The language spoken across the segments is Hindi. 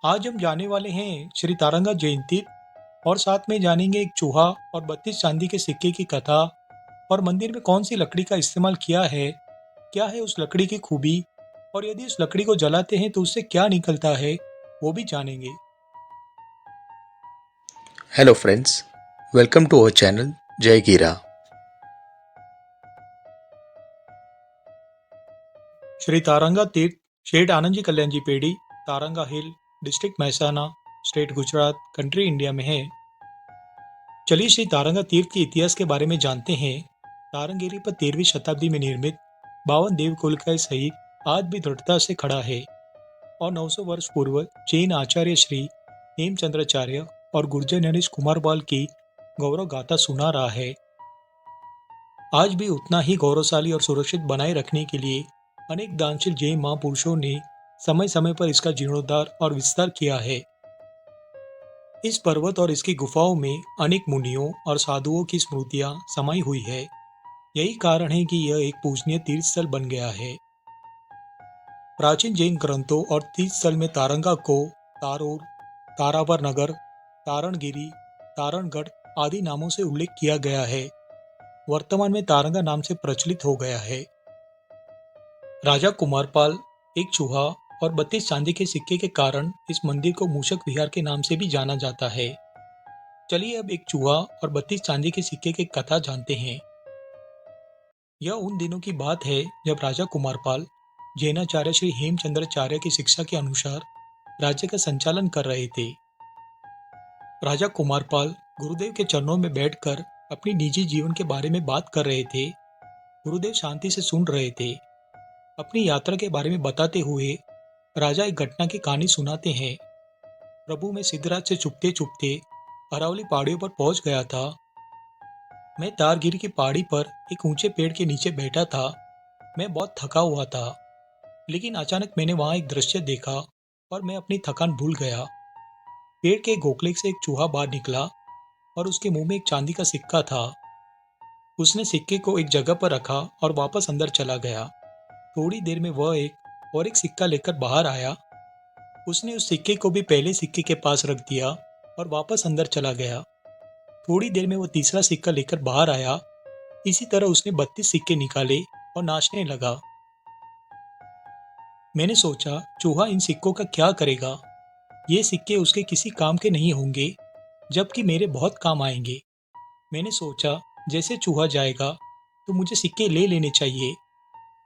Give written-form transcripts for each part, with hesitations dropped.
आज हम जाने वाले हैं श्री तारंगा जयंती और साथ में जानेंगे एक चूहा और 32 चांदी के सिक्के की कथा और मंदिर में कौन सी लकड़ी का इस्तेमाल किया है, क्या है उस लकड़ी की खूबी और यदि उस लकड़ी को जलाते हैं तो उससे क्या निकलता है, वो भी जानेंगे। Hello friends, welcome to our channel Jai Gira. Shri Taranga Tirth Sheth Anand ji Kalyan ji Pedhi, Taranga hill, district Mehsana, state Gujarat, country India में है। चलिए श्री तारंगा तीर्थ के इतिहास के बारे में जानते हैं। तारंगेरी पर 13वीं शताब्दी में निर्मित 52 देवकुल का सहित आज भी दृढ़ता से खड़ा है और 900 वर्ष पूर्व जैन आचार्य श्री हेमचंद्राचार्य और गुर्जर नरेश कुमार बाल की गौरव गाथा सुना रहा है। आज भी उतना ही गौरवशाली और सुरक्षित बनाए रखने के लिए अनेक दानशील जैन महापुरुषों ने समय समय पर इसका जीर्णोद्धार और विस्तार किया है। इस पर्वत और इसकी गुफाओं में अनेक मुनियों और साधुओं की स्मृतियां समाई हुई है। यही कारण है कि यह एक पूजनीय तीर्थ स्थल बन गया है। प्राचीन जैन ग्रंथों और तीर्थ स्थल में तारंगा को तारोर, तारावर नगर, तारणगिरी, तारणगढ़ आदि नामों से उल्लेख किया गया है। वर्तमान में तारंगा नाम से प्रचलित हो गया है। राजा कुमारपाल एक चूहा और 32 चांदी के सिक्के के कारण इस मंदिर को मूषक विहार के नाम से भी जाना जाता है। चलिए अब एक चूहा और 32 चांदी के सिक्के की कथा जानते हैं। यह उन दिनों की बात है जब राजा कुमारपाल जैनाचार्य श्री हेमचंद्राचार्य की शिक्षा के अनुसार राज्य का संचालन कर रहे थे। राजा कुमारपाल गुरुदेव के चरणों में बैठकर अपनी निजी जीवन के बारे में बात कर रहे थे। गुरुदेव शांति से सुन रहे थे। अपनी यात्रा के बारे में बताते हुए राजा एक घटना की कहानी सुनाते हैं। प्रभु, मैं सिद्धराज से चुपते चुपते अरावली पहाड़ियों पर पहुंच गया था। मैं तारगिरी की पहाड़ी पर एक ऊंचे पेड़ के नीचे बैठा था। मैं बहुत थका हुआ था, लेकिन अचानक मैंने वहां एक दृश्य देखा और मैं अपनी थकान भूल गया। पेड़ के गोखले से एक चूहा बाहर निकला और उसके मुंह में एक चांदी का सिक्का था। उसने सिक्के को एक जगह पर रखा और वापस अंदर चला गया। थोड़ी देर में वह एक और एक सिक्का लेकर बाहर आया। उसने उस सिक्के को भी पहले सिक्के के पास रख दिया और वापस अंदर चला गया। थोड़ी देर में वो तीसरा सिक्का लेकर बाहर आया। इसी तरह उसने 32 सिक्के निकाले और नाचने लगा। मैंने सोचा, चूहा इन सिक्कों का क्या करेगा? ये सिक्के उसके किसी काम के नहीं होंगे, जबकि मेरे बहुत काम आएंगे। मैंने सोचा, जैसे चूहा जाएगा तो मुझे सिक्के ले लेने चाहिए।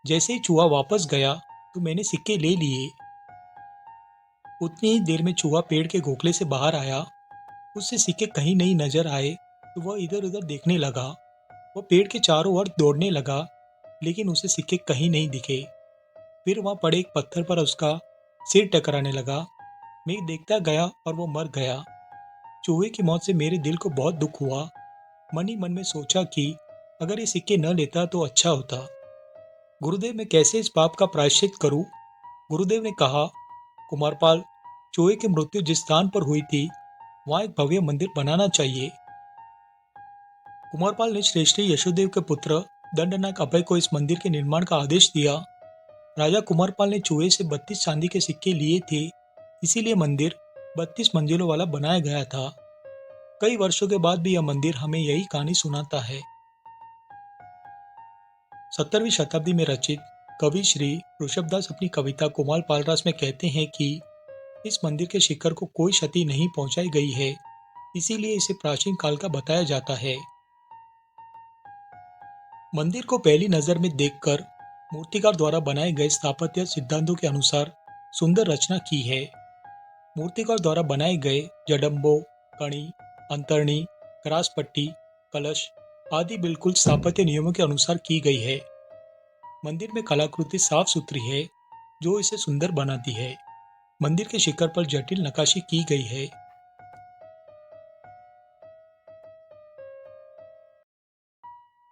जैसे ही चूहा वापस गया तो मैंने सिक्के ले लिए। उतनी ही देर में चूहा पेड़ के घोंसले से बाहर आया। उससे सिक्के कहीं नहीं नजर आए तो वह इधर उधर देखने लगा। वह पेड़ के चारों ओर दौड़ने लगा, लेकिन उसे सिक्के कहीं नहीं दिखे। फिर वहां पड़े एक पत्थर पर उसका सिर टकराने लगा। मैं देखता गया और वो मर गया। चूहे की मौत से मेरे दिल को बहुत दुख हुआ। मन ही मन में सोचा कि अगर ये सिक्के न लेता तो अच्छा होता। गुरुदेव, मैं कैसे इस पाप का प्रायश्चित करूं? गुरुदेव ने कहा, कुमारपाल, चूहे की मृत्यु जिस स्थान पर हुई थी वहां एक भव्य मंदिर बनाना चाहिए। कुमारपाल ने श्रेष्ठी यशोदेव के पुत्र दंडनायक अभय को इस मंदिर के निर्माण का आदेश दिया। राजा कुमारपाल ने चूहे से 32 चांदी के सिक्के लिए थे, इसीलिए मंदिर 32 मंजिलों वाला बनाया गया था। कई वर्षों के बाद भी यह मंदिर हमें यही कहानी सुनाता है। 17वीं शताब्दी में रचित कवि श्री ऋषभदास अपनी कविता कुमार पालरास में कहते हैं कि इस मंदिर के शिखर को कोई क्षति नहीं पहुंचाई गई है, इसीलिए इसे प्राचीन काल का बताया जाता है। मंदिर को पहली नजर में देखकर मूर्तिकार द्वारा बनाए गए स्थापत्य सिद्धांतों के अनुसार सुंदर रचना की है। मूर्तिकार द्वारा बनाए गए जडम्बो, कणी, अंतरणी, क्रास पट्टी, कलश आदि बिल्कुल स्थापत्य नियमों के अनुसार की गई है। मंदिर में कलाकृति साफ सुथरी है, जो इसे सुंदर बनाती है। मंदिर के शिखर पर जटिल नक्काशी की गई है।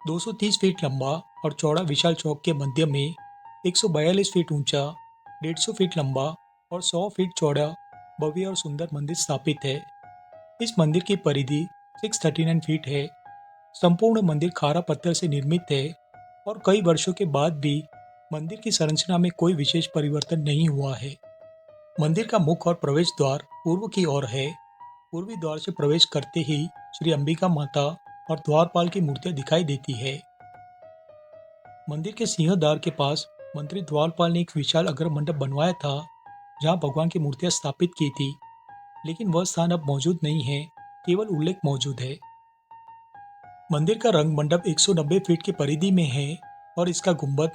230 फीट लंबा और चौड़ा विशाल चौक के मध्य में 142 फीट ऊंचा, 150 फीट लंबा और 100 फीट चौड़ा भव्य और सुंदर मंदिर स्थापित है। इस मंदिर की परिधि 639 फीट है। संपूर्ण मंदिर खारा पत्थर से निर्मित है और कई वर्षों के बाद भी मंदिर की संरचना में कोई विशेष परिवर्तन नहीं हुआ है। मंदिर का मुख्य और प्रवेश द्वार पूर्व की ओर है। पूर्वी द्वार से प्रवेश करते ही श्री अंबिका माता और द्वारपाल की मूर्तियां दिखाई देती है। मंदिर के सिंहद्वार के पास मंत्री द्वारपाल ने एक विशाल अग्र मंडप बनवाया था, जहां भगवान की मूर्तियां स्थापित की थी, लेकिन वह स्थान अब मौजूद नहीं है, केवल उल्लेख मौजूद है। मंदिर का रंग मंडप 190 फीट की परिधि में है और इसका गुंबद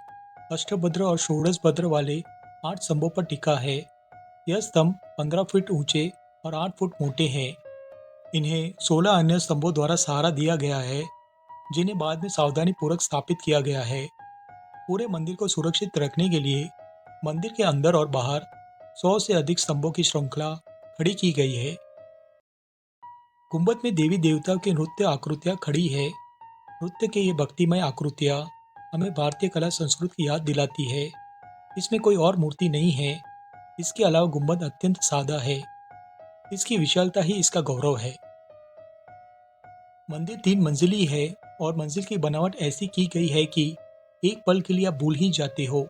अष्टभद्र और षोडशभद्र वाले 8 स्तंभों पर टिका है। यह स्तंभ 15 फीट ऊंचे और 8 फुट मोटे हैं। इन्हें 16 अन्य स्तंभों द्वारा सहारा दिया गया है, जिन्हें बाद में सावधानी पूर्वक स्थापित किया गया है। पूरे मंदिर को सुरक्षित रखने के लिए मंदिर के अंदर और बाहर 100 से अधिक स्तंभों की श्रृंखला खड़ी की गई है। गुंबद में देवी देवताओं की नृत्य आकृतियां खड़ी है। नृत्य के ये भक्तिमय आकृतियां हमें भारतीय कला संस्कृति की याद दिलाती है। इसमें कोई और मूर्ति नहीं है। इसके अलावा गुंबद अत्यंत सादा है। इसकी विशालता ही इसका गौरव है। मंदिर 3 मंजिली है और मंजिल की बनावट ऐसी की गई है कि एक पल के लिए आप भूल ही जाते हो।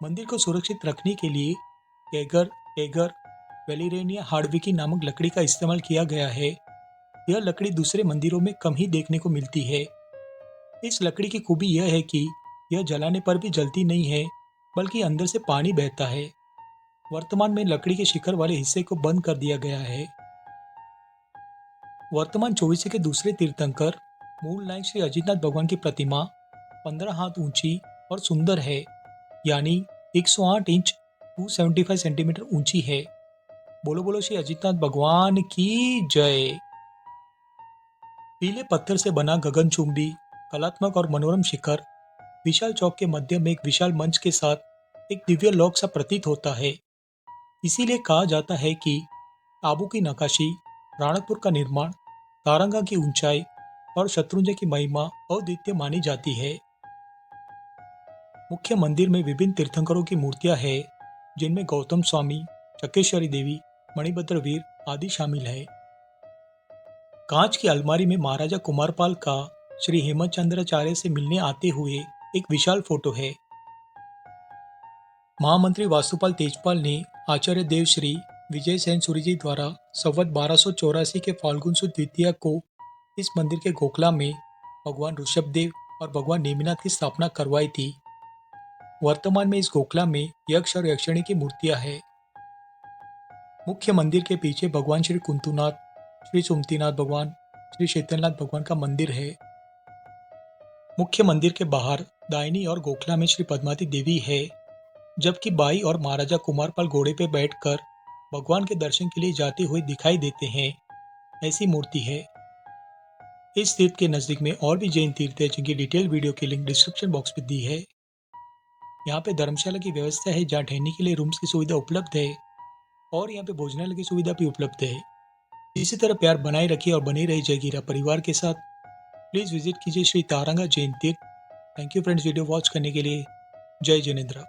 मंदिर को सुरक्षित रखने के लिए कैगर एगर वेलिरेनिया हार्डविकी नामक लकड़ी का इस्तेमाल किया गया है। यह लकड़ी दूसरे मंदिरों में कम ही देखने को मिलती है। इस लकड़ी की खूबी यह है कि यह जलाने पर भी जलती नहीं है, बल्कि अंदर से पानी बहता है। वर्तमान में लकड़ी के शिखर वाले हिस्से को बंद कर दिया गया है। वर्तमान चौबीसी के दूसरे तीर्थंकर मूल नायक श्री अजितनाथ भगवान की प्रतिमा 15 हाथ ऊंची और सुंदर है, यानी 108 इंच 275 सेंटीमीटर ऊंची है। बोलो बोलो श्री अजितनाथ भगवान की जय। पीले पत्थर से बना गगनचुंबी कलात्मक और मनोरम शिखर विशाल चौक के मध्य में एक विशाल मंच के साथ एक दिव्य लोक सा प्रतीत होता है। इसीलिए कहा जाता है कि आबू की नक्काशी, राणकपुर का निर्माण, तारंगा की ऊंचाई और शत्रुंजय की महिमा अद्वितीय मानी जाती है। मुख्य मंदिर में विभिन्न तीर्थंकरों की मूर्तियां हैं, जिनमें गौतम स्वामी, चक्रेश्वरी देवी, मणिभद्र वीर आदि शामिल है। कांच की अलमारी में महाराजा कुमारपाल का श्री हेमचंद्राचार्य से मिलने आते हुए एक विशाल फोटो है। महामंत्री वास्तुपाल तेजपाल ने आचार्य देव श्री विजय सेन सूरी जी द्वारा संवत 1284 के फाल्गुन सुद द्वितीया को इस मंदिर के गोखला में भगवान ऋषभदेव और भगवान नेमिनाथ की स्थापना करवाई थी। वर्तमान में इस गोखला में यक्ष और यक्षिणी की मूर्तियां हैं। मुख्य मंदिर के पीछे भगवान श्री कुंतुनाथ, श्री सुमतिनाथ भगवान, श्री शीतलनाथ भगवान का मंदिर है। मुख्य मंदिर के बाहर दाहिनी और गोखला में श्री पद्मावती देवी है, जबकि बाई और महाराजा कुमारपाल घोड़े पर बैठकर भगवान के दर्शन के लिए जाते हुए दिखाई देते हैं। ऐसी मूर्ति है। इस तीर्थ के नजदीक में और भी जैन तीर्थ है, जिनकी डिटेल वीडियो की लिंक डिस्क्रिप्शन बॉक्स में दी है। यहाँ पे धर्मशाला की व्यवस्था है, जहाँ ठहरने के लिए रूम्स की सुविधा उपलब्ध है और यहाँ पे भोजनालय की सुविधा भी उपलब्ध है। इसी तरह प्यार बनाए रखिए और बने रहे जयगीरा परिवार के साथ। प्लीज विजिट कीजिए श्री तारंगा जैन तीर्थ। Thank you friends video watch करने के लिए। जय जिनेंद्र।